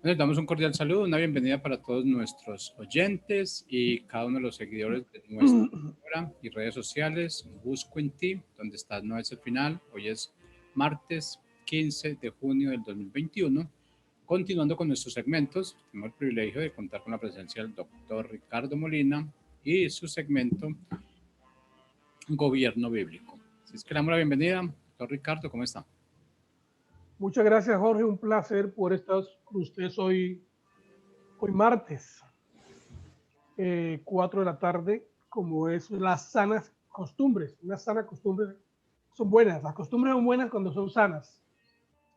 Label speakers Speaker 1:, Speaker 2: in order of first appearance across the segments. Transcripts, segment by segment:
Speaker 1: Les damos un cordial saludo, una bienvenida para todos nuestros oyentes y cada uno de los seguidores de nuestra hora y redes sociales. Busco en ti, donde estás no es el final. Hoy es martes 15 de junio del 2021. Continuando con nuestros segmentos, tenemos el privilegio de contar con la presencia del doctor Ricardo Molina y su segmento Gobierno Bíblico. Así es que le damos la bienvenida. Doctor Ricardo, ¿cómo está?
Speaker 2: Muchas gracias, Jorge. Un placer poder estar con ustedes hoy martes, 4 de la tarde, como es las sanas costumbres. Las sanas costumbres son buenas. Las costumbres son buenas cuando son sanas.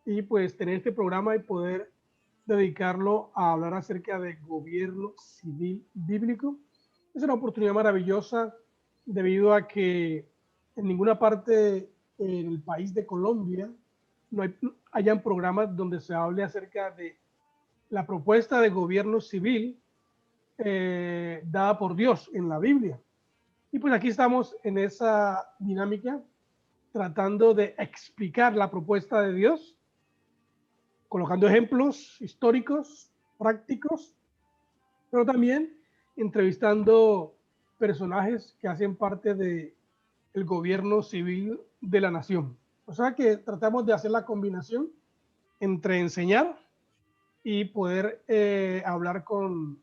Speaker 2: Y pues tener este programa y poder dedicarlo a hablar acerca de gobierno civil bíblico es una oportunidad maravillosa debido a que en ninguna parte en el país de Colombia no hayan programas donde se hable acerca de la propuesta de gobierno civil dada por Dios en la Biblia. Y pues aquí estamos en esa dinámica tratando de explicar la propuesta de Dios, colocando ejemplos históricos, prácticos, pero también entrevistando personajes que hacen parte del gobierno civil de la nación. O sea que tratamos de hacer la combinación entre enseñar y poder hablar con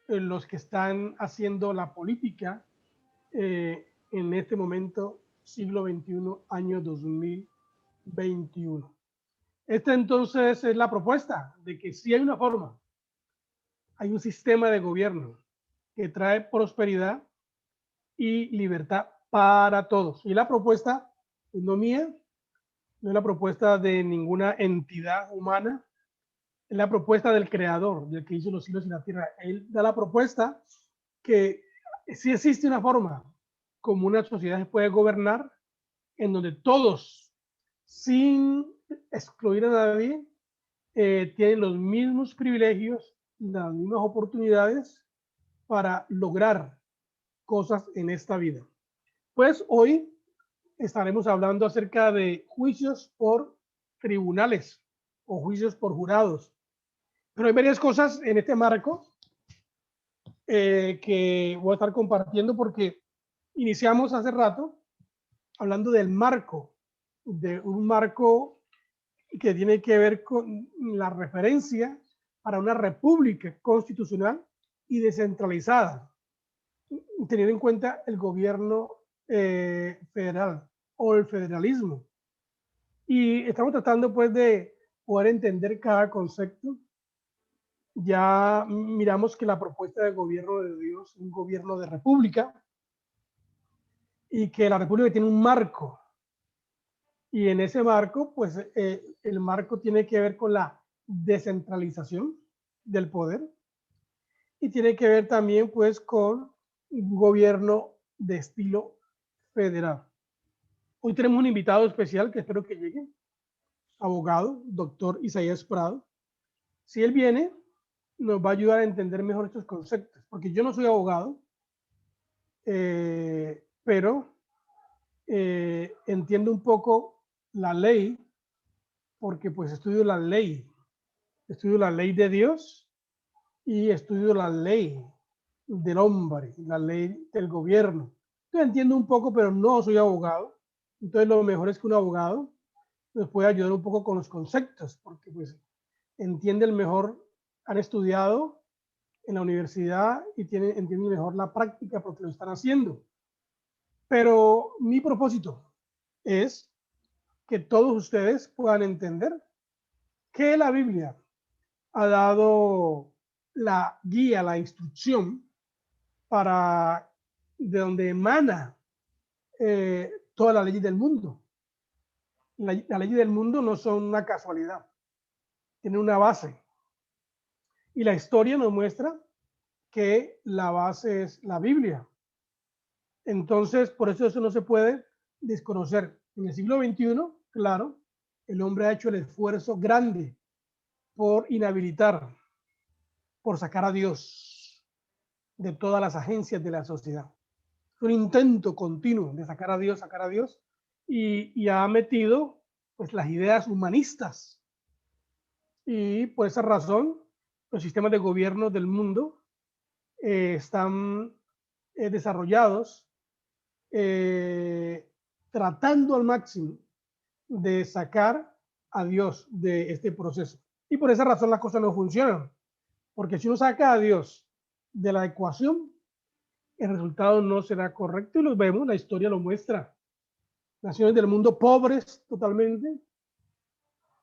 Speaker 2: los que están haciendo la política en este momento, siglo XXI, año 2021. Esta entonces es la propuesta de que sí hay una forma, hay un sistema de gobierno que trae prosperidad y libertad para todos. Y la propuesta no mía, no es la propuesta de ninguna entidad humana, es la propuesta del creador, del que hizo los cielos y la tierra. Él da la propuesta que sí existe una forma como una sociedad se puede gobernar en donde todos, sin excluir a nadie, tienen los mismos privilegios, las mismas oportunidades para lograr cosas en esta vida. Pues hoy estaremos hablando acerca de juicios por tribunales o juicios por jurados. Pero hay varias cosas en este marco que voy a estar compartiendo porque iniciamos hace rato hablando del marco, de un marco que tiene que ver con la referencia para una república constitucional y descentralizada, teniendo en cuenta el gobierno federal o el federalismo. Y estamos tratando pues de poder entender cada concepto. Ya miramos que la propuesta de gobierno de Dios es un gobierno de república y que la república tiene un marco. Y en ese marco, pues el marco tiene que ver con la descentralización del poder y tiene que ver también pues con un gobierno de estilo federal. Hoy tenemos un invitado especial que espero que llegue, abogado, doctor Isaías Prado. Si él viene, nos va a ayudar a entender mejor estos conceptos, porque yo no soy abogado, pero entiendo un poco la ley, porque pues estudio la ley de Dios y estudio la ley del hombre, la ley del gobierno. Entonces entiendo un poco, pero no soy abogado. Entonces lo mejor es que un abogado nos puede ayudar un poco con los conceptos, porque pues entienden mejor, han estudiado en la universidad y entienden mejor la práctica porque lo están haciendo. Pero mi propósito es que todos ustedes puedan entender que la Biblia ha dado la guía, la instrucción para de donde emana toda la ley del mundo. La ley del mundo no son una casualidad, tiene una base. Y la historia nos muestra que la base es la Biblia. Entonces, por eso no se puede desconocer. En el siglo XXI, claro, el hombre ha hecho el esfuerzo grande por inhabilitar, por sacar a Dios de todas las agencias de la sociedad. Es un intento continuo de sacar a Dios, y ha metido pues las ideas humanistas. Y por esa razón los sistemas de gobierno del mundo están desarrollados tratando al máximo de sacar a Dios de este proceso. Y por esa razón las cosas no funcionan. Porque si uno saca a Dios de la ecuación, el resultado no será correcto y lo vemos, la historia lo muestra. Naciones del mundo pobres totalmente,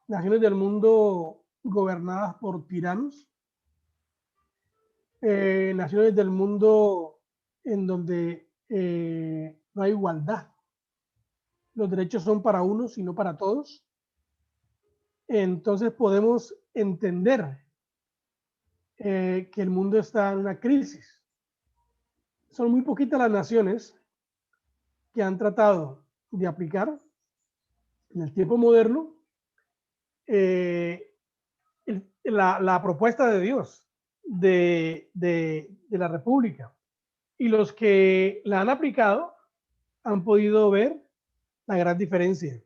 Speaker 2: naciones del mundo gobernadas por tiranos, naciones del mundo en donde no hay igualdad. Los derechos son para unos y no para todos. Entonces podemos entender que el mundo está en una crisis. Son muy poquitas las naciones que han tratado de aplicar en el tiempo moderno la propuesta de Dios de la República. Y los que la han aplicado han podido ver la gran diferencia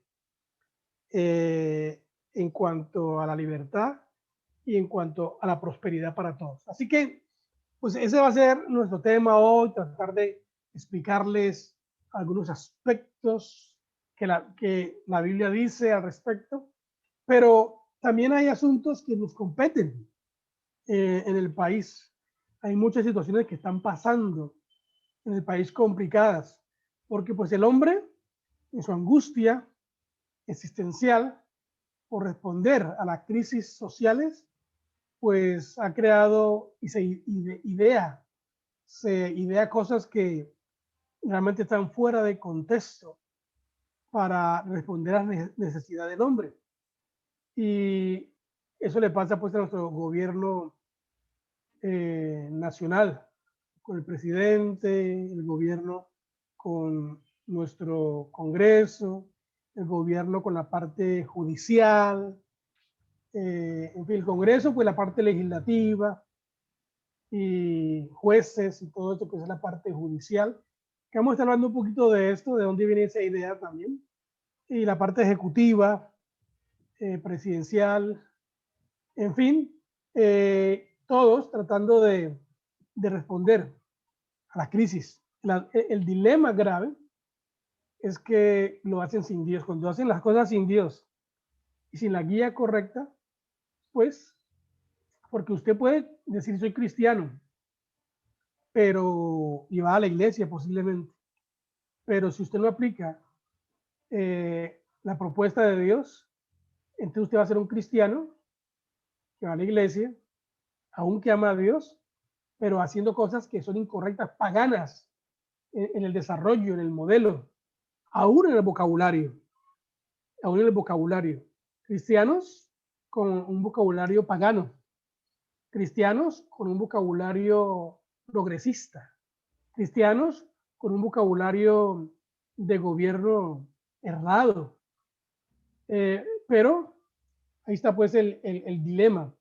Speaker 2: en cuanto a la libertad y en cuanto a la prosperidad para todos. Así que, pues ese va a ser nuestro tema hoy, tratar de explicarles algunos aspectos que la Biblia dice al respecto, pero también hay asuntos que nos competen en el país. Hay muchas situaciones que están pasando en el país complicadas, porque pues el hombre, en su angustia existencial por responder a las crisis sociales, pues ha creado y se idea cosas que realmente están fuera de contexto para responder a la necesidad del hombre. Y eso le pasa pues a nuestro gobierno nacional, con el presidente, el gobierno con nuestro Congreso, el gobierno con la parte judicial, en fin, el Congreso pues la parte legislativa y jueces y todo esto que es la parte judicial, que vamos a estar hablando un poquito de esto, de dónde viene esa idea también, y la parte ejecutiva, presidencial, en fin, todos tratando de responder a la crisis. El dilema grave es que lo hacen sin Dios. Cuando hacen las cosas sin Dios y sin la guía correcta, pues, porque usted puede decir soy cristiano, pero y va a la iglesia posiblemente, pero si usted no aplica la propuesta de Dios, entonces usted va a ser un cristiano que va a la iglesia, aún que ama a Dios, pero haciendo cosas que son incorrectas, paganas en el desarrollo, en el modelo, aún en el vocabulario, aún en el vocabulario. Cristianos con un vocabulario pagano, cristianos con un vocabulario progresista, cristianos con un vocabulario de gobierno errado. Pero ahí está pues el dilema.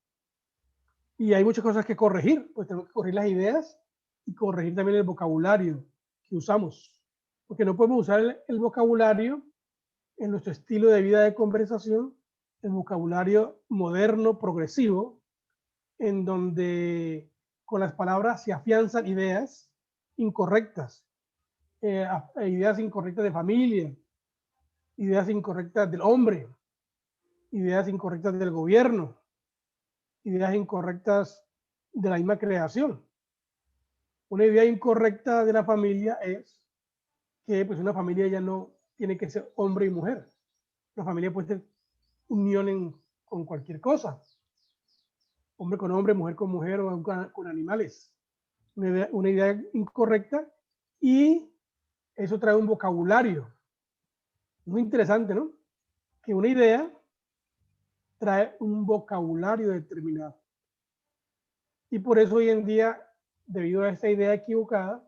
Speaker 2: Y hay muchas cosas que corregir, pues tenemos que corregir las ideas y corregir también el vocabulario que usamos, porque no podemos usar el vocabulario en nuestro estilo de vida de conversación, el vocabulario moderno, progresivo, en donde con las palabras se afianzan ideas incorrectas, ideas incorrectas de familia, ideas incorrectas del hombre, ideas incorrectas del gobierno, ideas incorrectas de la misma creación. Una idea incorrecta de la familia es que pues una familia ya no tiene que ser hombre y mujer. Una familia puede ser unión con cualquier cosa. Hombre con hombre, mujer con mujer o con animales. Una idea incorrecta y eso trae un vocabulario. Muy interesante, ¿no? Que una idea trae un vocabulario determinado. Y por eso hoy en día, debido a esta idea equivocada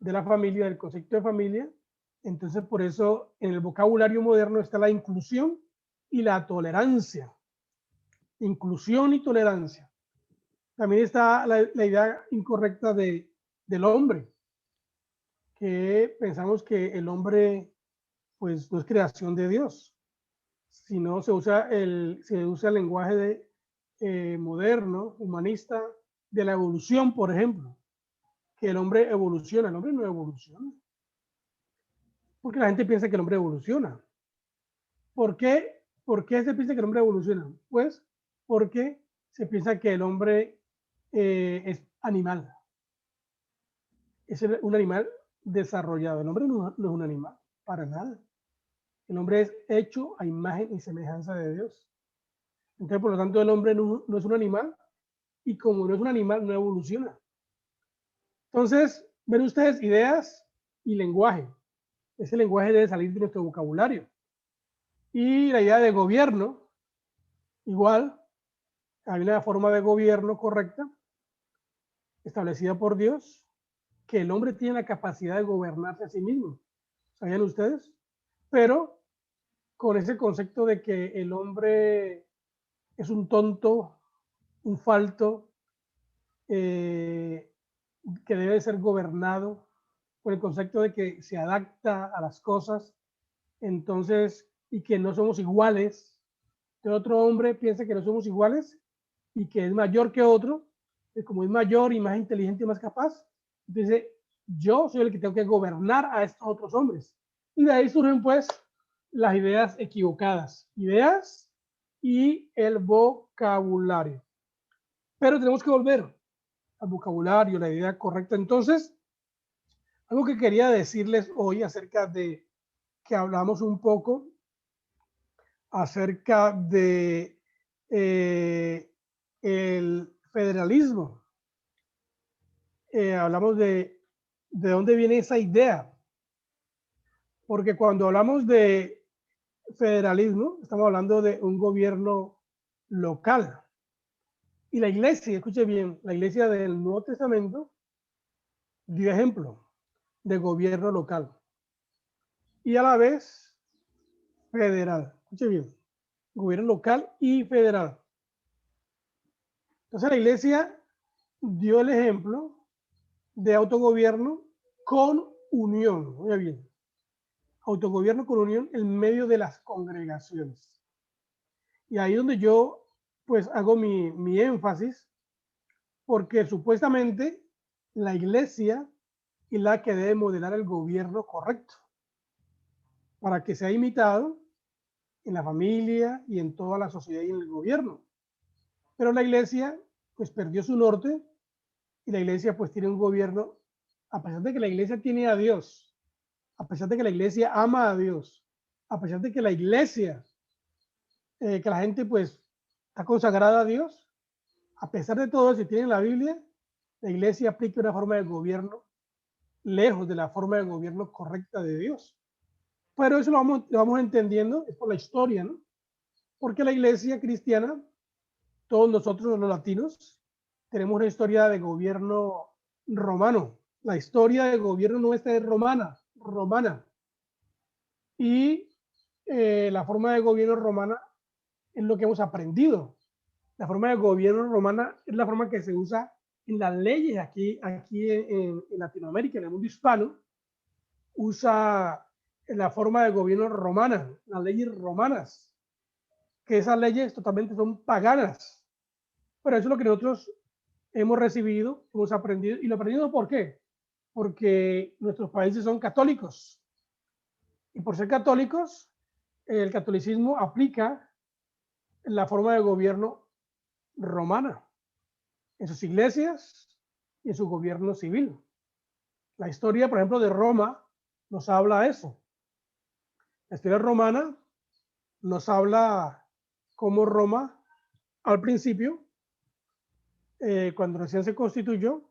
Speaker 2: de la familia, del concepto de familia, entonces por eso en el vocabulario moderno está la inclusión y la tolerancia. Inclusión y tolerancia. También está la idea incorrecta del hombre, que pensamos que el hombre pues no es creación de Dios, sino se usa el lenguaje moderno, humanista, de la evolución, por ejemplo, que el hombre evoluciona. El hombre no evoluciona, porque la gente piensa que el hombre evoluciona. ¿Por qué? ¿Por qué se piensa que el hombre evoluciona? Pues porque se piensa que el hombre es animal, es un animal desarrollado. El hombre no es un animal, para nada. El hombre es hecho a imagen y semejanza de Dios. Entonces, por lo tanto, el hombre no es un animal, y como no es un animal, no evoluciona. Entonces, ven ustedes ideas y lenguaje. Ese lenguaje debe salir de nuestro vocabulario. Y la idea de gobierno, igual, hay una forma de gobierno correcta, establecida por Dios, que el hombre tiene la capacidad de gobernarse a sí mismo. ¿Sabían ustedes? Pero con ese concepto de que el hombre es un tonto, un falto, que debe ser gobernado, por el concepto de que se adapta a las cosas, entonces, y que no somos iguales, que otro hombre piensa que no somos iguales y que es mayor que otro, y como es mayor y más inteligente y más capaz, entonces yo soy el que tengo que gobernar a estos otros hombres. Y de ahí surgen pues las ideas equivocadas, ideas y el vocabulario. Pero tenemos que volver al vocabulario, la idea correcta. Entonces, algo que quería decirles hoy acerca de que hablamos un poco acerca de el federalismo. Hablamos de dónde viene esa idea, porque cuando hablamos de federalismo, estamos hablando de un gobierno local. Y la iglesia, escuche bien, la iglesia del Nuevo Testamento dio ejemplo de gobierno local y a la vez federal. Escuche bien, gobierno local y federal. Entonces la iglesia dio el ejemplo de autogobierno con unión. Muy bien. Autogobierno con unión en medio de las congregaciones. Y ahí donde yo pues hago mi énfasis, porque supuestamente la iglesia es la que debe modelar el gobierno correcto para que sea imitado en la familia y en toda la sociedad y en el gobierno. Pero la iglesia pues perdió su norte y la iglesia pues tiene un gobierno, a pesar de que la iglesia tiene a Dios, a pesar de que la iglesia ama a Dios, a pesar de que la iglesia, que la gente pues está consagrada a Dios, a pesar de todo, si tienen la Biblia, la iglesia aplica una forma de gobierno lejos de la forma de gobierno correcta de Dios. Pero eso lo vamos entendiendo, es por la historia, ¿no? Porque la iglesia cristiana, todos nosotros los latinos, tenemos una historia de gobierno romano. La historia de gobierno nuestra es romana. Y la forma de gobierno romana es lo que hemos aprendido. La forma de gobierno romana es la forma que se usa en las leyes aquí en Latinoamérica, en el mundo hispano. Usa la forma de gobierno romana, las leyes romanas, que esas leyes totalmente son paganas. Pero eso es lo que nosotros hemos recibido, hemos aprendido. ¿Y lo aprendido por qué? Porque nuestros países son católicos. Y por ser católicos, el catolicismo aplica la forma de gobierno romana en sus iglesias y en su gobierno civil. La historia, por ejemplo, de Roma nos habla eso. La historia romana nos habla cómo Roma, al principio, cuando recién se constituyó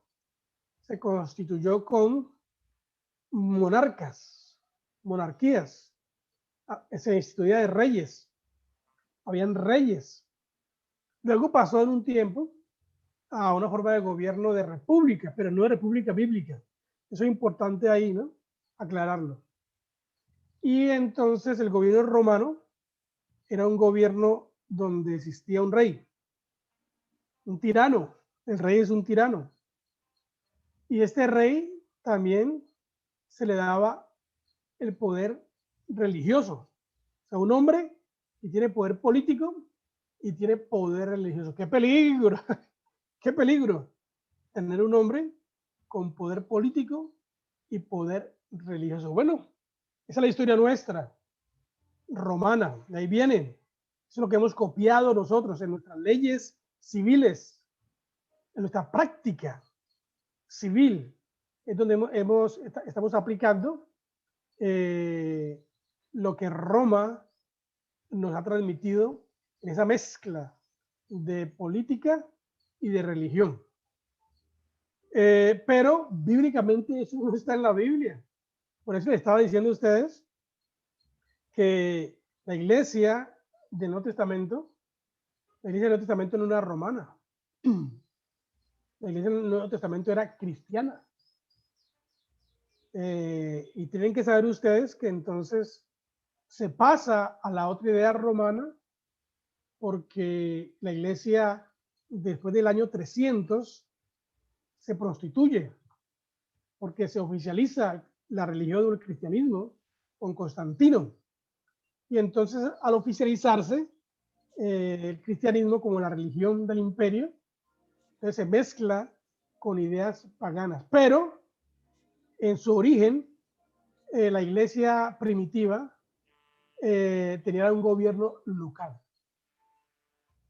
Speaker 2: con monarcas, monarquías, se instituía de reyes, habían reyes. Luego pasó en un tiempo a una forma de gobierno de república, pero no de república bíblica. Eso es importante ahí, ¿no? Aclararlo. Y entonces el gobierno romano era un gobierno donde existía un rey, un tirano. El rey es un tirano. Y este rey también se le daba el poder religioso. O sea, un hombre que tiene poder político y tiene poder religioso. ¡Qué peligro! ¡Qué peligro! Tener un hombre con poder político y poder religioso. Bueno, esa es la historia nuestra, romana, de ahí viene. Eso es lo que hemos copiado nosotros en nuestras leyes civiles, en nuestra práctica civil, es donde estamos aplicando lo que Roma nos ha transmitido en esa mezcla de política y de religión. Pero bíblicamente eso no está en la Biblia. Por eso les estaba diciendo a ustedes que la iglesia del Nuevo Testamento, la iglesia del Nuevo Testamento no era romana. La iglesia del Nuevo Testamento era cristiana. Y tienen que saber ustedes que entonces se pasa a la otra idea romana porque la iglesia después del año 300 se prostituye, porque se oficializa la religión del cristianismo con Constantino. Y entonces al oficializarse el cristianismo como la religión del imperio, entonces se mezcla con ideas paganas. Pero en su origen, la iglesia primitiva tenía un gobierno local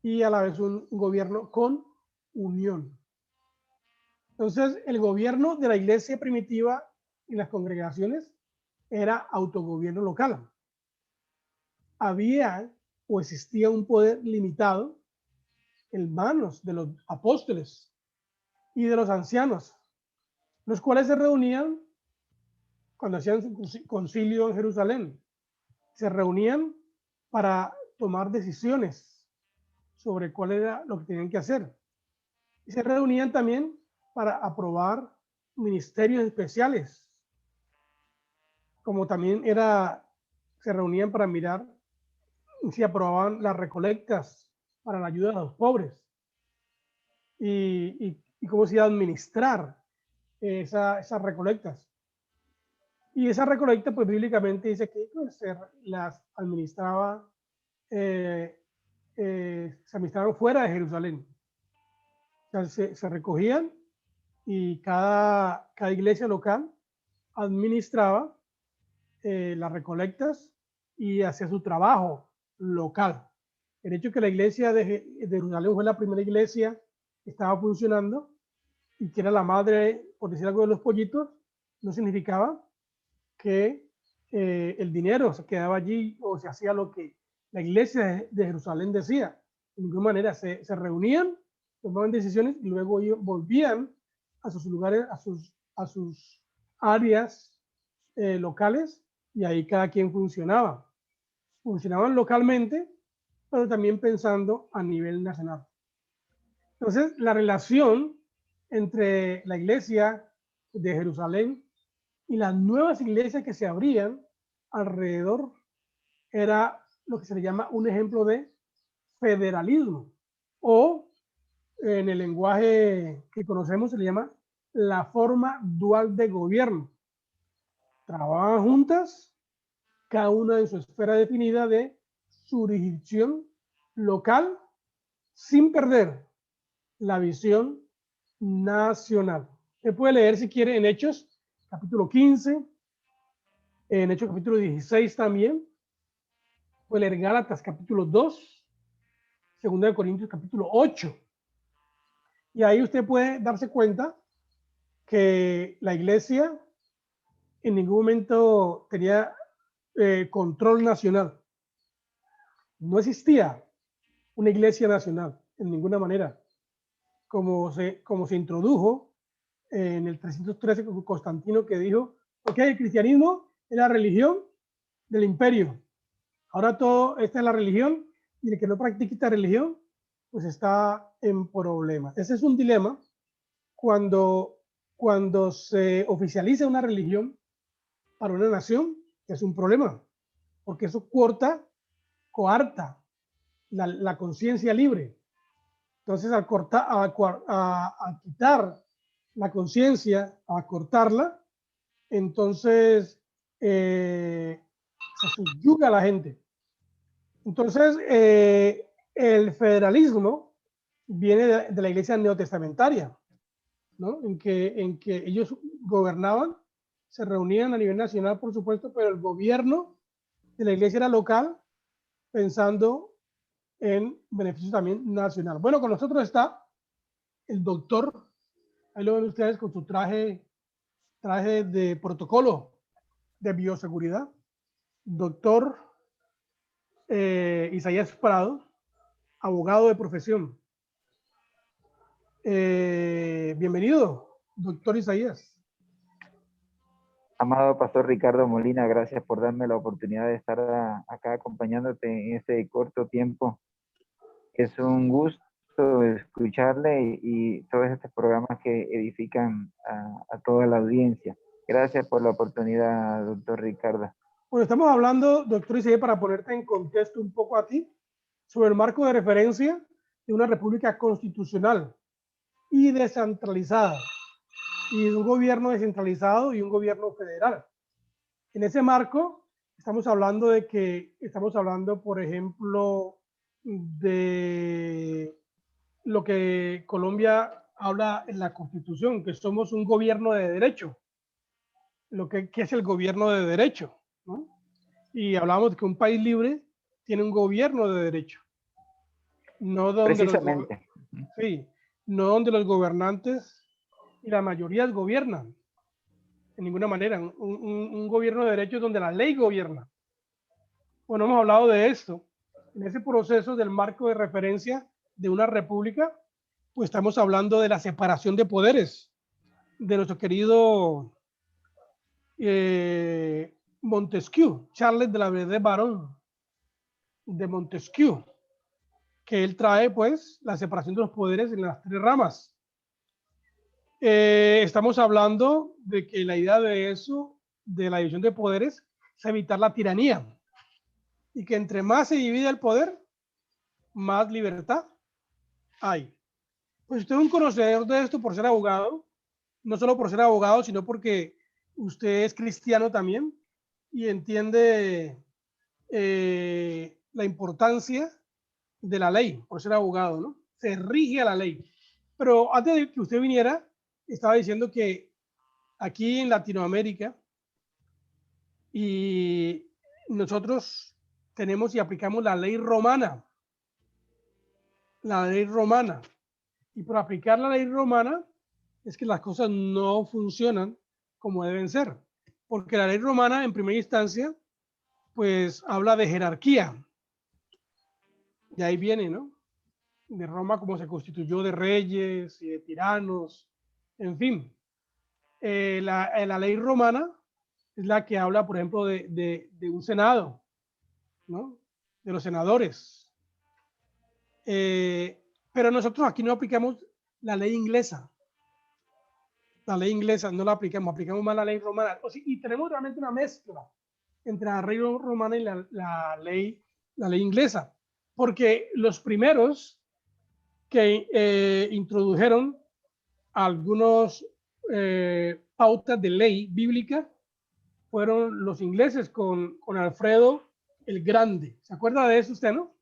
Speaker 2: y a la vez un gobierno con unión. Entonces, el gobierno de la iglesia primitiva y las congregaciones era autogobierno local. Había o existía un poder limitado en manos de los apóstoles y de los ancianos, los cuales se reunían cuando hacían su concilio en Jerusalén. Se reunían para tomar decisiones sobre cuál era lo que tenían que hacer. Y se reunían también para aprobar ministerios especiales, como también se reunían para mirar si aprobaban las recolectas para la ayuda a los pobres y cómo se iba a administrar esas recolectas. Y esa recolecta, pues bíblicamente dice que pues, las administraba, se administraron fuera de Jerusalén. O sea, se recogían y cada iglesia local administraba las recolectas y hacía su trabajo local. El hecho de que la iglesia de Jerusalén fue la primera iglesia que estaba funcionando y que era la madre, por decir algo, de los pollitos, no significaba que el dinero se quedaba allí o se hacía lo que la iglesia de Jerusalén decía. De ninguna manera se reunían, tomaban decisiones y luego ellos volvían a sus lugares, a sus áreas locales y ahí cada quien funcionaba. Funcionaban localmente, pero también pensando a nivel nacional. Entonces, la relación entre la iglesia de Jerusalén y las nuevas iglesias que se abrían alrededor era lo que se le llama un ejemplo de federalismo, o en el lenguaje que conocemos se le llama la forma dual de gobierno. Trabajaban juntas, cada una en su esfera definida de jurisdicción local, sin perder la visión nacional. Se puede leer si quiere en Hechos capítulo 15, en Hechos capítulo 16 también, puede leer Gálatas capítulo 2, 2 Corintios capítulo 8. Y ahí usted puede darse cuenta que la iglesia en ningún momento tenía control nacional. No existía una iglesia nacional en ninguna manera, como se introdujo en el 313 con Constantino, que dijo, ok, el cristianismo es la religión del imperio. Ahora esta es la religión y el que no practique esta religión, pues está en problemas. Ese es un dilema cuando se oficializa una religión para una nación, es un problema, porque eso coarta la conciencia libre. Entonces, al quitar la conciencia, a cortarla, entonces se subyuga a la gente. Entonces, El federalismo viene de la iglesia neotestamentaria, ¿no? En que ellos gobernaban, se reunían a nivel nacional, por supuesto, pero el gobierno de la iglesia era local, pensando en beneficio también nacional. Bueno, con nosotros está el doctor, ahí lo ven ustedes con su traje de protocolo de bioseguridad, doctor Isaías Prado, abogado de profesión. Bienvenido, doctor Isaías.
Speaker 3: Amado Pastor Ricardo Molina, gracias por darme la oportunidad de estar acá acompañándote en este corto tiempo. Es un gusto escucharle y todos estos programas que edifican a toda la audiencia. Gracias por la oportunidad, doctor Ricardo.
Speaker 2: Bueno, estamos hablando, doctor Isaías, para ponerte en contexto un poco a ti, sobre el marco de referencia de una república constitucional y descentralizada, y un gobierno descentralizado y un gobierno federal. En ese marco, estamos hablando, por ejemplo, de lo que Colombia habla en la Constitución, que somos un gobierno de derecho, ¿qué es el gobierno de derecho, ¿no? Y hablamos de que un país libre tiene un gobierno de derecho, no donde
Speaker 3: Precisamente.
Speaker 2: sí, no donde los gobernantes y la mayoría gobiernan, en ninguna manera. Un gobierno de derecho es donde la ley gobierna. Bueno, hemos hablado de esto. En ese proceso del marco de referencia de una república, pues estamos hablando de la separación de poderes de nuestro querido Montesquieu, Charles de la Verde Barón de Montesquieu, que él trae pues la separación de los poderes en las tres ramas. Estamos hablando de que la idea de eso, de la división de poderes, es evitar la tiranía, y que entre más se divide el poder, más libertad hay. Pues usted es un conocedor de esto por ser abogado, no solo por ser abogado, sino porque usted es cristiano también y entiende la importancia de la ley por ser abogado, ¿no? Se rige a la ley. Pero antes de que usted viniera, estaba diciendo que aquí en Latinoamérica y nosotros tenemos y aplicamos la ley romana. La ley romana. Y por aplicar la ley romana es que las cosas no funcionan como deben ser. Porque la ley romana, en primera instancia, pues habla de jerarquía. De ahí viene, ¿no? De Roma, como se constituyó de reyes y de tiranos, en fin. La ley romana es la que habla, por ejemplo, de un senado, ¿no? De los senadores. Pero nosotros aquí no aplicamos la ley inglesa. La ley inglesa no la aplicamos, aplicamos más la ley romana. Y tenemos realmente una mezcla entre la ley romana y la ley inglesa. Porque los primeros que introdujeron algunos pautas de ley bíblica fueron los ingleses con Alfredo el Grande. ¿Se acuerda de eso usted, no?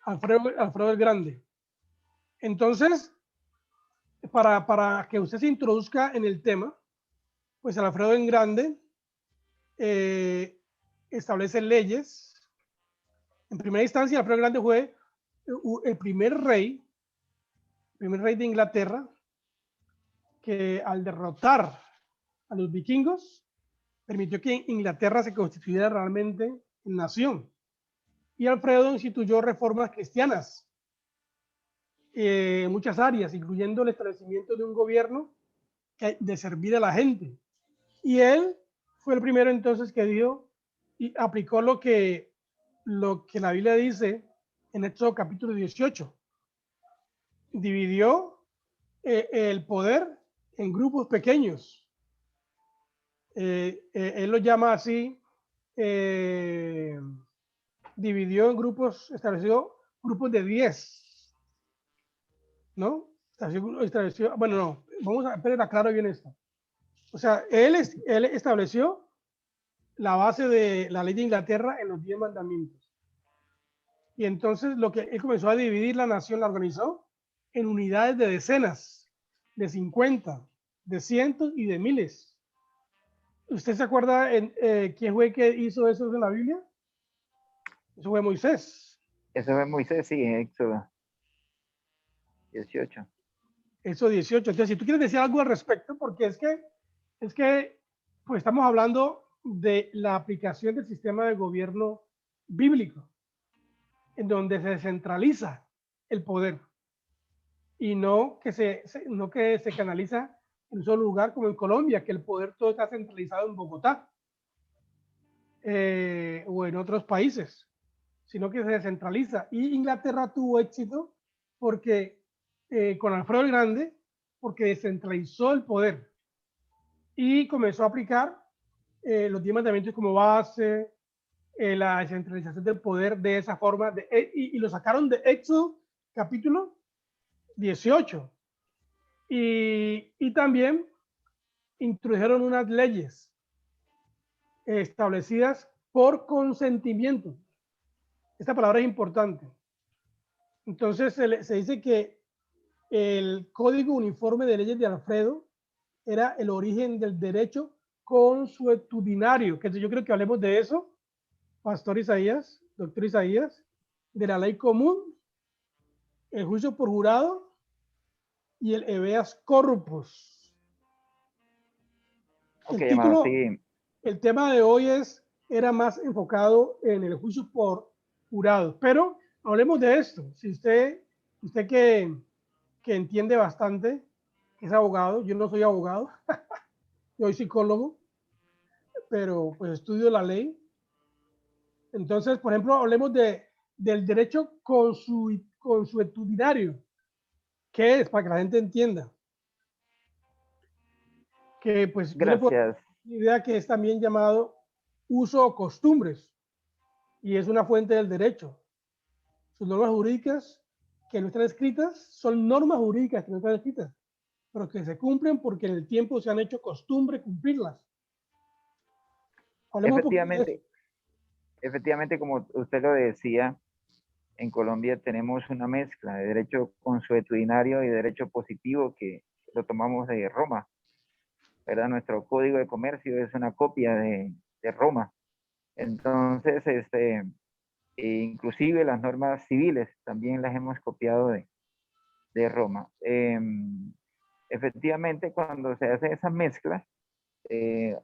Speaker 2: Alfredo el Grande. Entonces, para que usted se introduzca en el tema, pues Alfredo el Grande establece leyes. En primera instancia, Alfredo el Grande fue el primer rey de Inglaterra que al derrotar a los vikingos permitió que Inglaterra se constituyera realmente en nación. Y Alfredo instituyó reformas cristianas en muchas áreas, incluyendo el establecimiento de un gobierno de servir a la gente. Y él fue el primero entonces que dio y aplicó lo que la Biblia dice en Éxodo capítulo 18. Dividió el poder en grupos pequeños. Él lo llama así, dividió en grupos, estableció grupos de 10, ¿no? Bueno, no, vamos a esperar, aclaro bien esto. O sea, él estableció la base de la ley de Inglaterra en los 10 mandamientos. Y entonces lo que él comenzó a dividir la nación, la organizó en unidades de decenas, de 50, de cientos y de miles. ¿Usted se acuerda quién fue que hizo eso en la Biblia? Eso fue Moisés.
Speaker 3: Eso es Moisés, sí, en Éxodo 18.
Speaker 2: Eso 18. Entonces, si tú quieres decir algo al respecto, porque es que pues estamos hablando de la aplicación del sistema de gobierno bíblico, en donde se descentraliza el poder y no que no que se canaliza en un solo lugar como en Colombia, que el poder todo está centralizado en Bogotá o en otros países, sino que se descentraliza. Y Inglaterra tuvo éxito porque con Alfredo el Grande, porque descentralizó el poder y comenzó a aplicar los 10 mandamientos como base, la descentralización del poder de esa forma, y lo sacaron de Éxodo capítulo 18. Y también introdujeron unas leyes establecidas por consentimiento. Esta palabra es importante. Entonces se dice que el Código Uniforme de Leyes de Alfredo era el origen del derecho consuetudinario, que yo creo que hablemos de eso, Pastor Isaías, Doctor Isaías, de la ley común, el juicio por jurado y el habeas corpus.
Speaker 3: Ok,
Speaker 2: El
Speaker 3: amado,
Speaker 2: título,
Speaker 3: sí.
Speaker 2: el tema de hoy era más enfocado en el juicio por jurado, pero hablemos de esto. Si usted que entiende bastante, que es abogado, yo no soy abogado, yo soy psicólogo, pero pues estudio la ley. Entonces, por ejemplo, hablemos del derecho consuetudinario. ¿Qué es? Para que la gente entienda. Que pues yo le puedo dar
Speaker 3: Gracias.
Speaker 2: una idea que es también llamado uso o costumbres y es una fuente del derecho. Sus normas jurídicas que no están escritas son normas jurídicas que no están escritas, pero que se cumplen porque en el tiempo se han hecho costumbre cumplirlas. Hablemos un poquito de eso.
Speaker 3: Efectivamente, efectivamente, como usted lo decía, en Colombia tenemos una mezcla de derecho consuetudinario y derecho positivo que lo tomamos de Roma, ¿verdad? Nuestro código de comercio es una copia de Roma. Entonces, inclusive las normas civiles también las hemos copiado de Roma. Efectivamente, cuando se hace esa mezcla,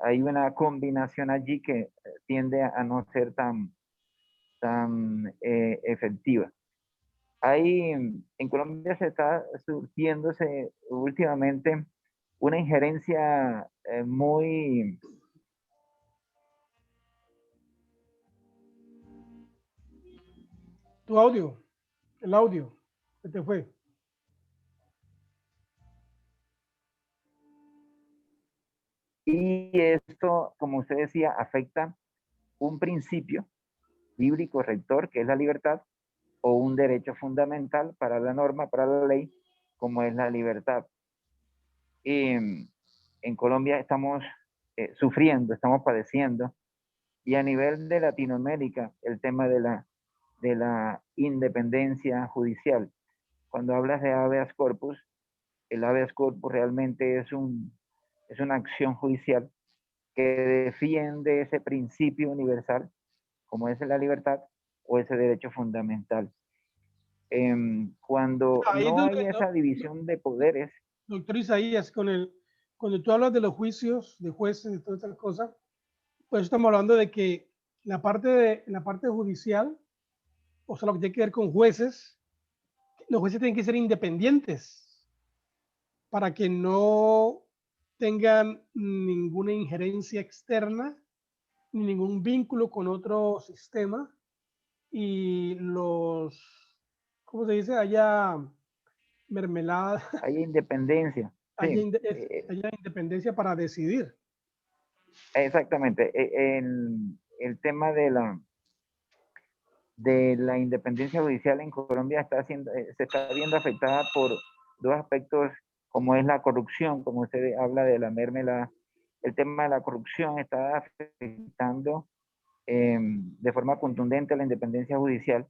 Speaker 3: hay una combinación allí que tiende a no ser tan efectiva. Hay, en Colombia se está surgiéndose últimamente una injerencia muy...
Speaker 2: Tu audio, el audio, se te fue.
Speaker 3: Y esto, como usted decía, afecta un principio bíblico rector, que es la libertad, o un derecho fundamental para la norma, para la ley, como es la libertad. Y en Colombia estamos sufriendo, estamos padeciendo, y a nivel de Latinoamérica, el tema de la independencia judicial. Cuando hablas de habeas corpus, el habeas corpus realmente es una acción judicial que defiende ese principio universal, como es la libertad o ese derecho fundamental. Cuando
Speaker 2: Ahí es
Speaker 3: no
Speaker 2: donde,
Speaker 3: hay esa división de poderes,
Speaker 2: doctor Isaías, cuando tú hablas de los juicios de jueces y todas estas cosas, pues estamos hablando de que la parte judicial, o sea, lo que tiene que ver con jueces, los jueces tienen que ser independientes para que no tengan ninguna injerencia externa ni ningún vínculo con otro sistema y ¿cómo se dice? Haya mermelada,
Speaker 3: hay independencia.
Speaker 2: haya,
Speaker 3: Sí,
Speaker 2: haya independencia para decidir.
Speaker 3: exactamente. El tema de la independencia judicial en Colombia se está viendo afectada por dos aspectos, como es la corrupción, como usted habla de la mermelada. El tema de la corrupción está afectando de forma contundente la independencia judicial,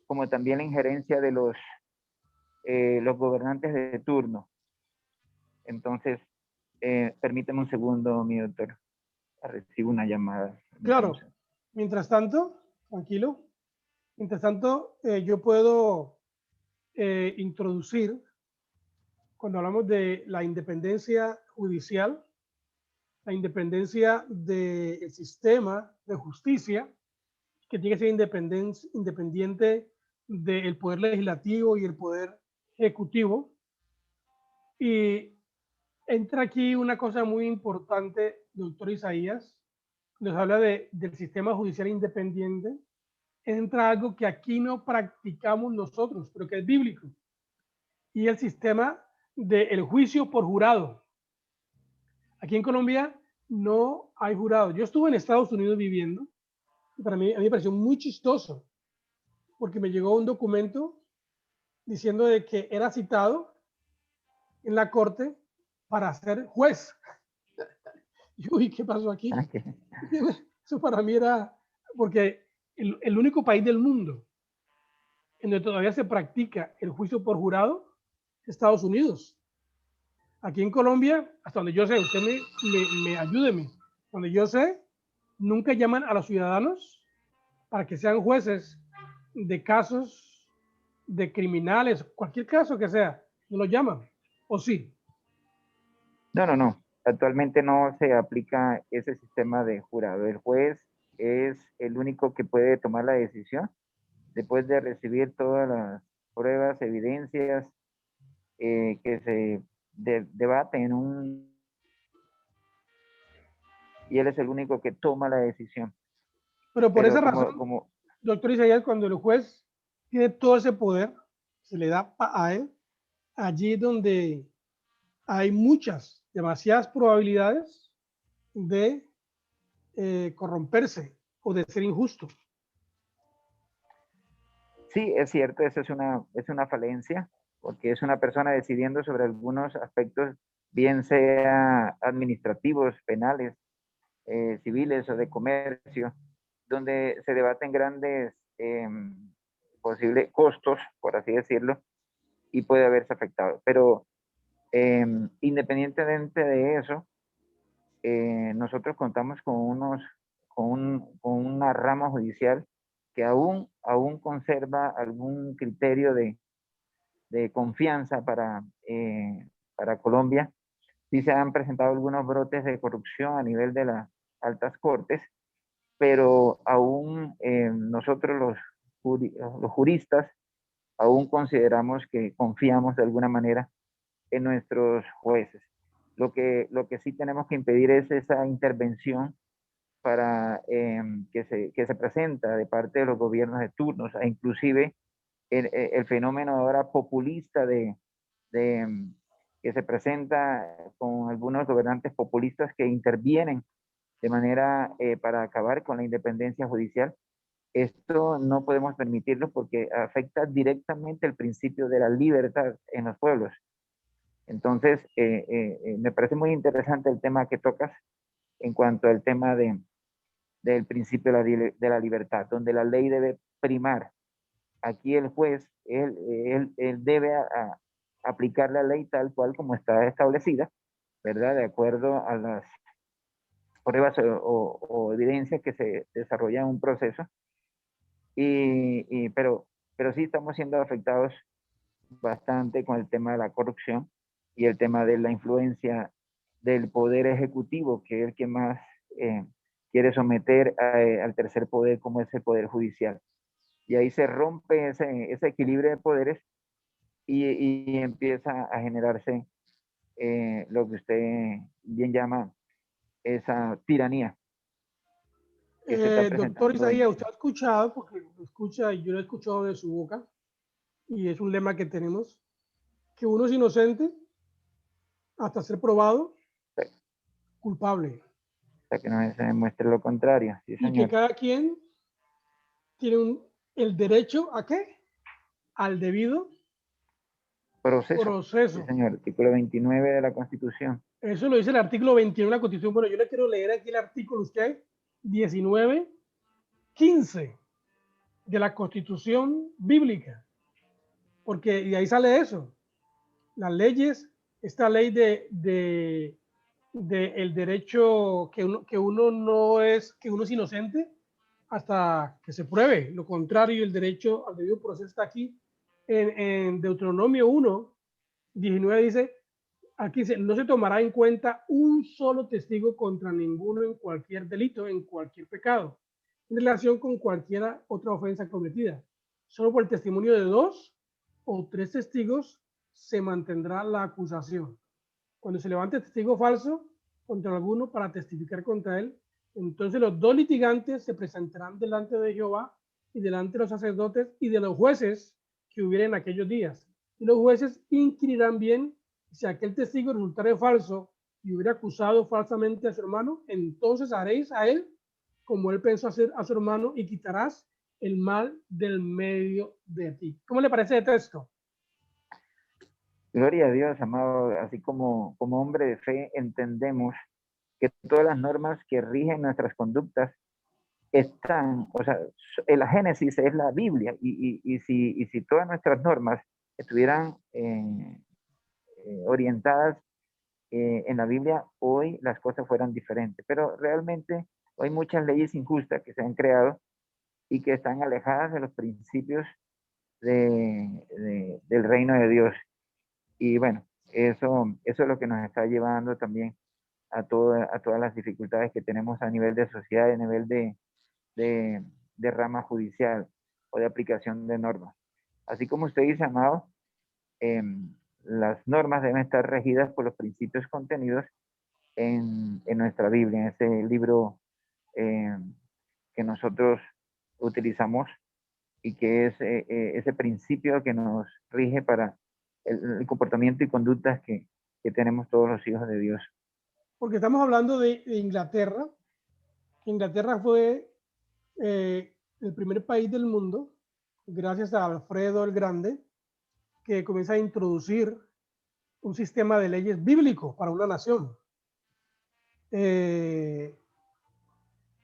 Speaker 3: como también la injerencia de los gobernantes de turno. Entonces, permíteme un segundo, mi doctor. Recibo una llamada.
Speaker 2: Claro. Mientras tanto, tranquilo. Mientras tanto, yo puedo introducir, cuando hablamos de la independencia judicial, la independencia del sistema de justicia, que tiene que ser independiente del poder legislativo y el poder ejecutivo. Y entra aquí una cosa muy importante, doctor Isaías, nos habla del sistema judicial independiente. Entra algo que aquí no practicamos nosotros, pero que es bíblico, y el sistema del juicio por jurado. Aquí en Colombia no hay jurado. Yo estuve en Estados Unidos viviendo, y a mí me pareció muy chistoso, porque me llegó un documento diciendo de que era citado en la corte para ser juez. Y uy, ¿qué pasó aquí? Eso para mí era, porque el único país del mundo en donde todavía se practica el juicio por jurado es Estados Unidos. Aquí en Colombia, hasta donde yo sé, usted me ayúdeme, donde yo sé, nunca llaman a los ciudadanos para que sean jueces de casos de criminales, cualquier caso que sea, no lo llaman, ¿o sí?
Speaker 3: No. Actualmente no se aplica ese sistema de jurado. El juez es el único que puede tomar la decisión después de recibir todas las pruebas, evidencias que se debaten en un... Y él es el único que toma la decisión.
Speaker 2: Pero por esa razón, doctor Isaías, cuando el juez tiene todo ese poder, se le da a él, allí donde hay demasiadas probabilidades de corromperse o de ser injusto.
Speaker 3: Sí, es cierto, eso es una falencia, porque es una persona decidiendo sobre algunos aspectos, bien sea administrativos, penales, civiles o de comercio, donde se debaten grandes posibles costos, por así decirlo, y puede haberse afectado. Pero independientemente de eso, nosotros contamos con una rama judicial que aún conserva algún criterio de confianza para Colombia. Sí se han presentado algunos brotes de corrupción a nivel de las altas cortes, pero aún nosotros los juristas aún consideramos que confiamos de alguna manera en nuestros jueces. Lo que sí tenemos que impedir es esa intervención para que se presenta de parte de los gobiernos de turnos, e inclusive el fenómeno ahora populista que se presenta con algunos gobernantes populistas que intervienen de manera para acabar con la independencia judicial. Esto no podemos permitirlo porque afecta directamente el principio de la libertad en los pueblos. Entonces, me parece muy interesante el tema que tocas en cuanto al tema del principio de la libertad, donde la ley debe primar. Aquí el juez, él debe aplicar la ley tal cual como está establecida, ¿verdad? De acuerdo a las pruebas o evidencias que se desarrollan en un proceso. Pero sí estamos siendo afectados bastante con el tema de la corrupción y el tema de la influencia del poder ejecutivo, que es el que más quiere someter al tercer poder, como es el poder judicial. Y ahí se rompe ese equilibrio de poderes y empieza a generarse lo que usted bien llama esa tiranía.
Speaker 2: Doctor Isaías, usted ha escuchado, porque lo escucha y yo lo he escuchado de su boca, y es un lema que tenemos, que uno es inocente hasta ser probado culpable.
Speaker 3: Hasta que no se demuestre lo contrario. Sí,
Speaker 2: y que cada quien tiene el derecho a ¿qué? Al debido proceso.
Speaker 3: Sí, señor, artículo 29 de la Constitución.
Speaker 2: Eso lo dice el artículo 21 de la Constitución. Bueno, yo le quiero leer aquí el artículo, usted, 19, 15. de la Constitución bíblica, porque de ahí sale eso. Las leyes, esta ley de el derecho que uno no es, que uno es inocente hasta que se pruebe lo contrario, el derecho al debido proceso está aquí en Deuteronomio 1:19 dice, aquí dice, no se tomará en cuenta un solo testigo contra ninguno en cualquier delito, en cualquier pecado, en relación con cualquier otra ofensa cometida. Solo por el testimonio de 2 o 3 testigos se mantendrá la acusación. Cuando se levante testigo falso contra alguno para testificar contra él, entonces los 2 litigantes se presentarán delante de Jehová y delante de los sacerdotes y de los jueces que hubieren en aquellos días. Y los jueces inquirirán bien si aquel testigo resultare falso y hubiera acusado falsamente a su hermano, entonces haréis a él como él pensó hacer a su hermano y quitarás el mal del medio de ti. ¿Cómo le parece el texto?
Speaker 3: Gloria a Dios, amado. Así como hombre de fe entendemos que todas las normas que rigen nuestras conductas están, o sea, la Génesis es la Biblia y si todas nuestras normas estuvieran orientadas en la Biblia, hoy las cosas fueran diferentes. Pero realmente hay muchas leyes injustas que se han creado y que están alejadas de los principios del reino de Dios. Y bueno, eso es lo que nos está llevando también a todas las dificultades que tenemos a nivel de sociedad, a nivel de rama judicial o de aplicación de normas. Así como usted dice, amado, las normas deben estar regidas por los principios contenidos en nuestra Biblia, en ese libro que nosotros utilizamos y que es ese principio que nos rige para el comportamiento y conductas que tenemos todos los hijos de Dios.
Speaker 2: Porque estamos hablando de Inglaterra. Inglaterra fue el primer país del mundo, gracias a Alfredo el Grande, que comienza a introducir un sistema de leyes bíblico para una nación.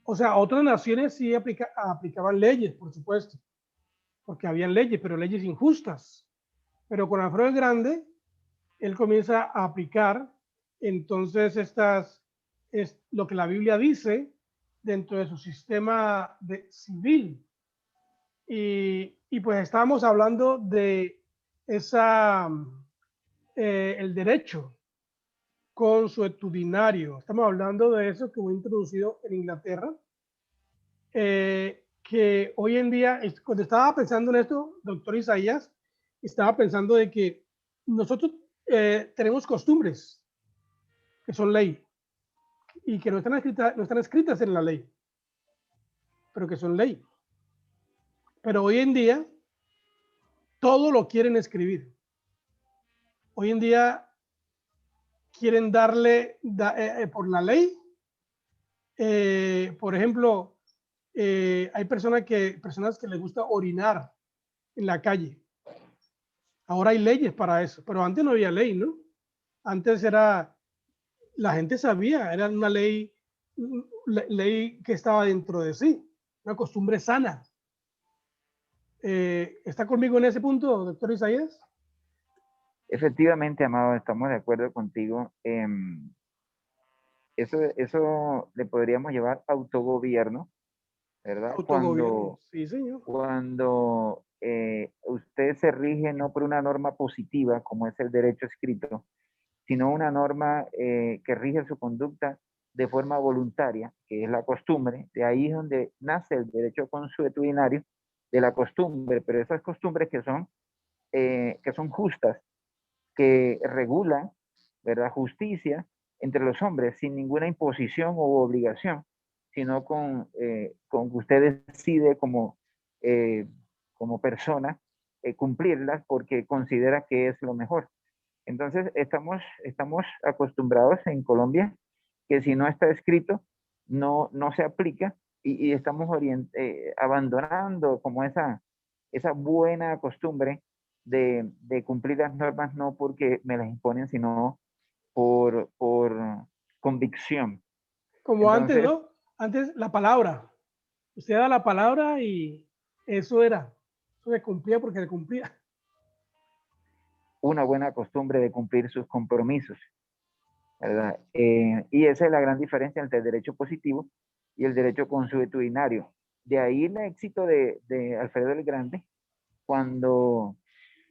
Speaker 2: O sea, otras naciones sí aplicaban leyes, por supuesto, porque habían leyes, pero leyes injustas. Pero con Alfredo el Grande, él comienza a aplicar, entonces es lo que la Biblia dice dentro de su sistema civil. Y pues estábamos hablando de el derecho consuetudinario. Estamos hablando de eso que fue introducido en Inglaterra, que hoy en día, cuando estaba pensando en esto, doctor Isaías, estaba pensando de que nosotros tenemos costumbres que son ley y que no están escritas en la ley, pero que son ley. Pero hoy en día todo lo quieren escribir. Hoy en día quieren darle por la ley. Por ejemplo, hay personas que les gusta orinar en la calle. Ahora hay leyes para eso, pero antes no había ley, ¿no? Antes la gente sabía, era una ley que estaba dentro de sí, una costumbre sana. ¿Está conmigo en ese punto, doctor Isaías?
Speaker 3: Efectivamente, amado, estamos de acuerdo contigo. Eso le podríamos llevar autogobierno, ¿verdad?
Speaker 2: Autogobierno, sí, señor.
Speaker 3: Cuando usted se rige no por una norma positiva, como es el derecho escrito, sino una norma que rige su conducta de forma voluntaria, que es la costumbre. De ahí es donde nace el derecho consuetudinario de la costumbre, pero esas costumbres que son justas, que regulan, ¿verdad?, justicia entre los hombres sin ninguna imposición o obligación, sino con que usted decide como persona cumplirlas porque considera que es lo mejor. Entonces, estamos acostumbrados en Colombia que si no está escrito, no se aplica y estamos abandonando como esa buena costumbre de cumplir las normas no porque me las imponen, sino por convicción.
Speaker 2: Como antes,
Speaker 3: Entonces,
Speaker 2: ¿no? Antes la palabra. Usted da la palabra y Eso era, eso se cumplía porque se cumplía.
Speaker 3: Una buena costumbre de cumplir sus compromisos, ¿verdad? Y esa es la gran diferencia entre el derecho positivo y el derecho consuetudinario. De ahí el éxito de Alfredo el Grande cuando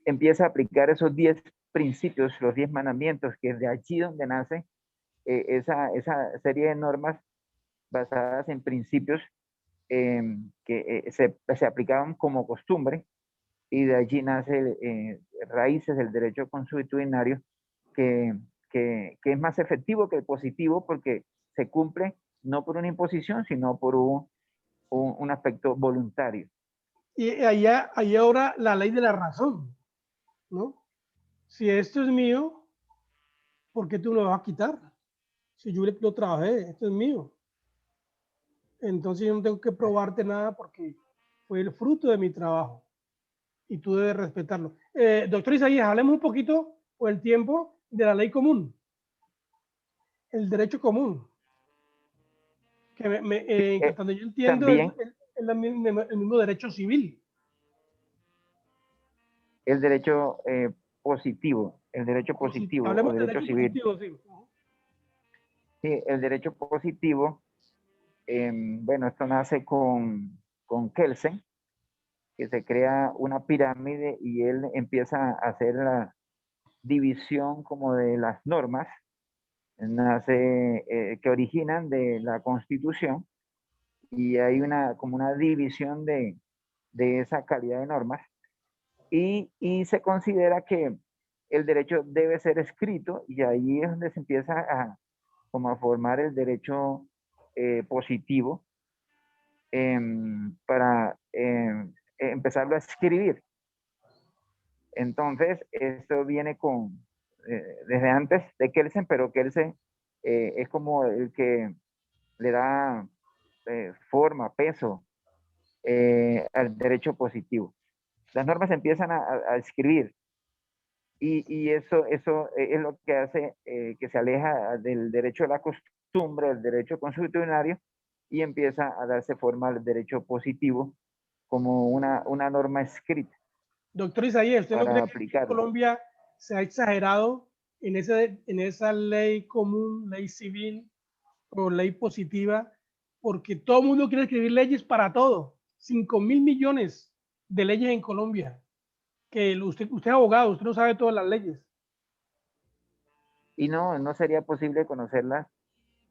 Speaker 3: empieza a aplicar esos 10 principios, los 10 mandamientos, que es de allí donde nace esa serie de normas basadas en principios que se aplicaban como costumbre, y de allí nace raíces del derecho consuetudinario que, que es más efectivo que el positivo porque se cumple no por una imposición, sino por un aspecto voluntario.
Speaker 2: Y allá ahora la ley de la razón, ¿no? Si esto es mío, ¿por qué tú me lo vas a quitar? Si yo lo trabajé, esto es mío. Entonces yo no tengo que probarte nada porque fue el fruto de mi trabajo y tú debes respetarlo. Doctor Isaías, hablemos un poquito por el tiempo de la ley común, el derecho común, que
Speaker 3: Eh,
Speaker 2: cuando yo entiendo
Speaker 3: También
Speaker 2: es el mismo derecho civil.
Speaker 3: el derecho positivo, el derecho positivo o
Speaker 2: Hablemos del
Speaker 3: derecho
Speaker 2: derecho
Speaker 3: civil.
Speaker 2: positivo, sí.
Speaker 3: Sí, el derecho positivo, bueno, esto nace con Kelsen, que se crea una pirámide y él empieza a hacer la división como de las normas, nace, que originan de la Constitución, y hay como una división de esa calidad de normas, y se considera que el derecho debe ser escrito, y ahí es donde se empieza como a formar el derecho positivo, para empezarlo a escribir. Entonces, esto viene desde antes de Kelsen, pero Kelsen es como el que le da forma, peso al derecho positivo. Las normas se empiezan a escribir, y eso es lo que hace que se aleja del derecho a la costumbre, del derecho consuetudinario, y empieza a darse forma al derecho positivo como una norma escrita
Speaker 2: Doctor Isaías, ¿usted no
Speaker 3: para
Speaker 2: cree que aquí en
Speaker 3: aplicarla.
Speaker 2: Colombia se ha exagerado en esa ley común, ley civil o ley positiva? Porque todo el mundo quiere escribir leyes para todo. 5.000 millones de leyes en Colombia. Que usted es abogado, usted no sabe todas las leyes.
Speaker 3: Y no sería posible conocerlas,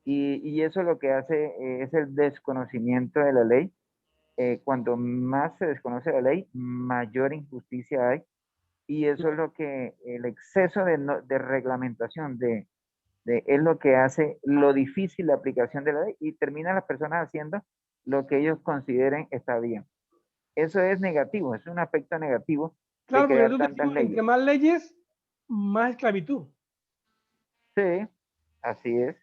Speaker 3: y eso lo que hace es el desconocimiento de la ley. Cuanto más se desconoce la ley, mayor injusticia hay, y eso es lo que el exceso de reglamentación es lo que hace lo difícil la aplicación de la ley, y terminan las personas haciendo lo que ellos consideren está bien. Eso es negativo, es un aspecto negativo de
Speaker 2: Claro, porque
Speaker 3: crear
Speaker 2: nosotros
Speaker 3: tantas
Speaker 2: decimos, entre
Speaker 3: leyes.
Speaker 2: más leyes, más esclavitud.
Speaker 3: Sí, así es.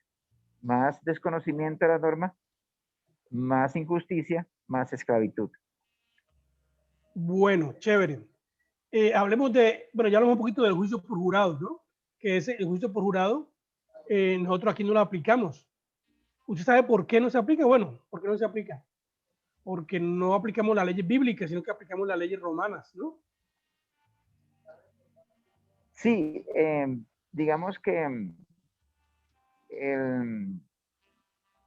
Speaker 3: Más desconocimiento de la norma, más injusticia, más esclavitud.
Speaker 2: Bueno, chévere. Hablemos bueno, ya hablamos un poquito del juicio por jurado, ¿no? Que es el juicio por jurado, nosotros aquí no lo aplicamos. ¿Usted sabe por qué no se aplica? Bueno, ¿por qué no se aplica? Porque no aplicamos las leyes bíblicas, sino que aplicamos las leyes romanas, ¿no?
Speaker 3: Sí, digamos que el,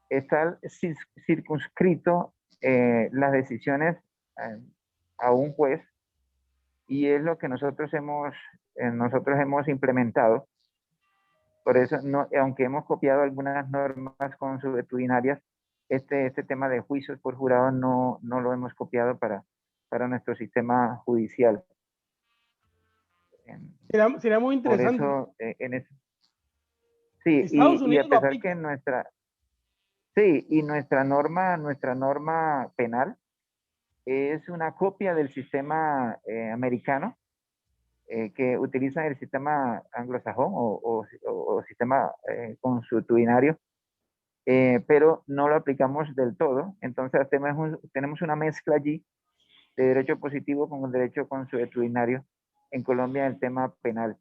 Speaker 3: está circunscrito las decisiones eh, a un juez, y es lo que nosotros hemos implementado. Por eso, no, aunque hemos copiado algunas normas consuetudinarias, este tema de juicios por jurado no lo hemos copiado para nuestro sistema judicial.
Speaker 2: Sería muy
Speaker 3: Por
Speaker 2: interesante, ¿no?
Speaker 3: eso, sí,
Speaker 2: Estados
Speaker 3: y a
Speaker 2: Unidos lo
Speaker 3: pesar que
Speaker 2: aplica.
Speaker 3: sí, y nuestra norma penal es una copia del sistema americano, que utiliza el sistema anglosajón o sistema consuetudinario, pero no lo aplicamos del todo. Entonces tenemos una mezcla allí de derecho positivo con el derecho consuetudinario en Colombia en el tema penal.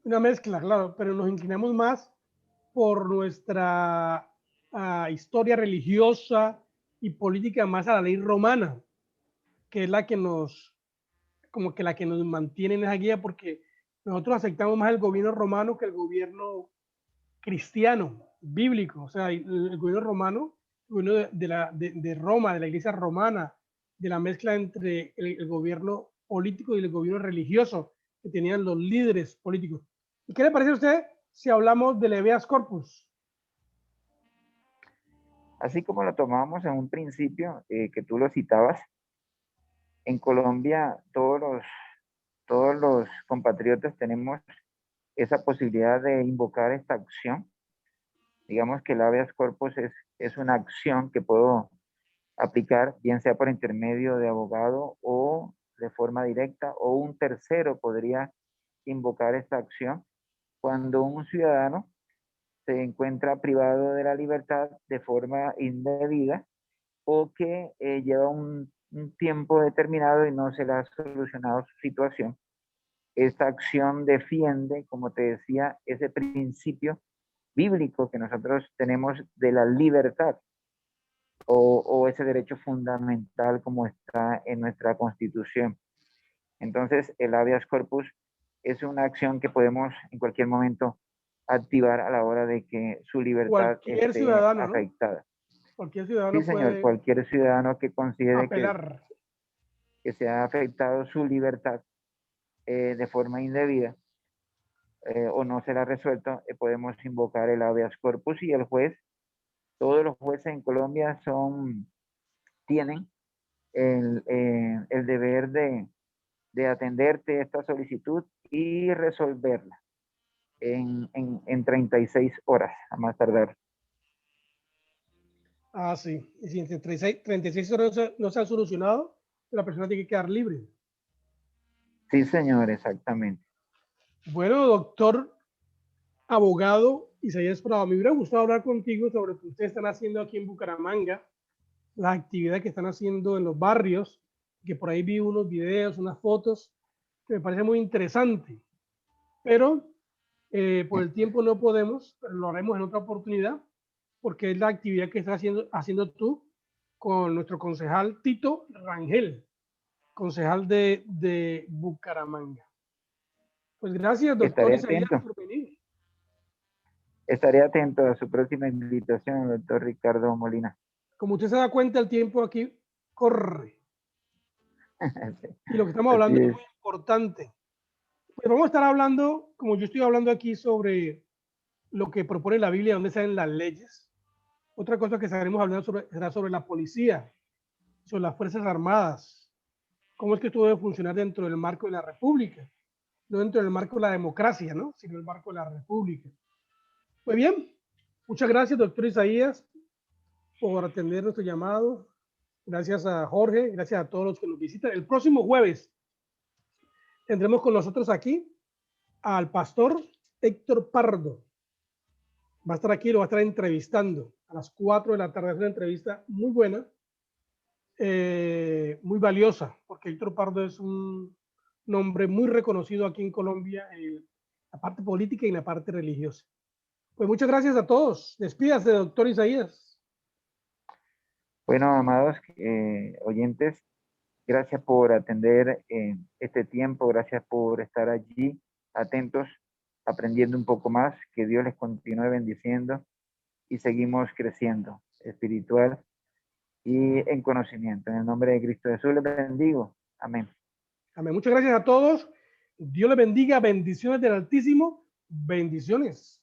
Speaker 2: Una mezcla, claro, pero nos inclinamos más por nuestra historia religiosa y política, más a la ley romana. que es la que nos, como que la que nos mantiene en esa guía, porque nosotros aceptamos más el gobierno romano que el gobierno cristiano, bíblico. O sea, el gobierno romano, el gobierno de Roma, de la iglesia romana, de la mezcla entre el gobierno político y el gobierno religioso que tenían los líderes políticos. ¿Y qué le parece a usted si hablamos del habeas corpus?
Speaker 3: Así como lo tomamos en un principio, que tú lo citabas, en Colombia todos los compatriotas tenemos esa posibilidad de invocar esta acción. Digamos que el habeas corpus es una acción que puedo aplicar, bien sea por intermedio de abogado o de forma directa, o un tercero podría invocar esta acción cuando un ciudadano se encuentra privado de la libertad de forma indebida o que lleva un tiempo determinado y no se le ha solucionado su situación. Esta acción defiende, como te decía, ese principio bíblico que nosotros tenemos de la libertad o ese derecho fundamental como está en nuestra Constitución. Entonces, el habeas corpus es una acción que podemos en cualquier momento activar a la hora de que su libertad
Speaker 2: Cualquier
Speaker 3: esté
Speaker 2: ciudadano, ¿no?
Speaker 3: afectada.
Speaker 2: Cualquier
Speaker 3: Sí,
Speaker 2: ciudadano
Speaker 3: señor,
Speaker 2: puede
Speaker 3: cualquier ciudadano que considere
Speaker 2: apelar.
Speaker 3: que se ha afectado su libertad de forma indebida o no se la ha resuelto, podemos invocar el habeas corpus y el juez, todos los jueces en Colombia tienen el deber de atenderte esta solicitud y resolverla en 36 horas, a más tardar.
Speaker 2: Ah, sí. Y si en 36 horas no se ha solucionado, la persona tiene que quedar libre.
Speaker 3: Sí, señor, exactamente.
Speaker 2: Bueno, doctor abogado Isaías Prado, me hubiera gustado hablar contigo sobre lo que ustedes están haciendo aquí en Bucaramanga, las actividades que están haciendo en los barrios, que por ahí vi unos videos, unas fotos, que me parece muy interesante. Pero por el tiempo no podemos, pero lo haremos en otra oportunidad, porque es la actividad que estás haciendo tú con nuestro concejal Tito Rangel, concejal de Bucaramanga. Pues gracias, doctor
Speaker 3: Estaré
Speaker 2: Isaías,
Speaker 3: atento.
Speaker 2: por venir.
Speaker 3: Estaré atento a su próxima invitación, doctor Ricardo Molina.
Speaker 2: Como usted se da cuenta, el tiempo aquí corre. Y lo que estamos
Speaker 3: Así
Speaker 2: hablando es
Speaker 3: es.
Speaker 2: muy importante. Pues vamos a estar hablando, como yo estoy hablando aquí, sobre lo que propone la Biblia, dónde salen las leyes. Otra cosa que estaremos hablando será sobre la policía, sobre las Fuerzas Armadas, cómo es que esto debe funcionar dentro del marco de la República, no dentro del marco de la democracia, ¿no? Sino el marco de la República. Muy bien, muchas gracias, doctor Isaías, por atender nuestro llamado. Gracias a Jorge, gracias a todos los que nos visitan. El próximo jueves tendremos con nosotros aquí al pastor Héctor Pardo. Va a estar aquí, lo va a estar entrevistando a las 4 de la tarde. Es una entrevista muy buena, muy valiosa, porque Héctor Pardo es un nombre muy reconocido aquí en Colombia en la parte política y en la parte religiosa. Pues muchas gracias a todos. Despídase, doctor Isaías.
Speaker 3: Bueno, amados oyentes, gracias por atender este tiempo, gracias por estar allí atentos, aprendiendo un poco más, que Dios les continúe bendiciendo y seguimos creciendo espiritual y en conocimiento. En el nombre de Cristo Jesús les bendigo. Amén.
Speaker 2: Amén. Muchas gracias a todos. Dios les bendiga. Bendiciones del Altísimo. Bendiciones.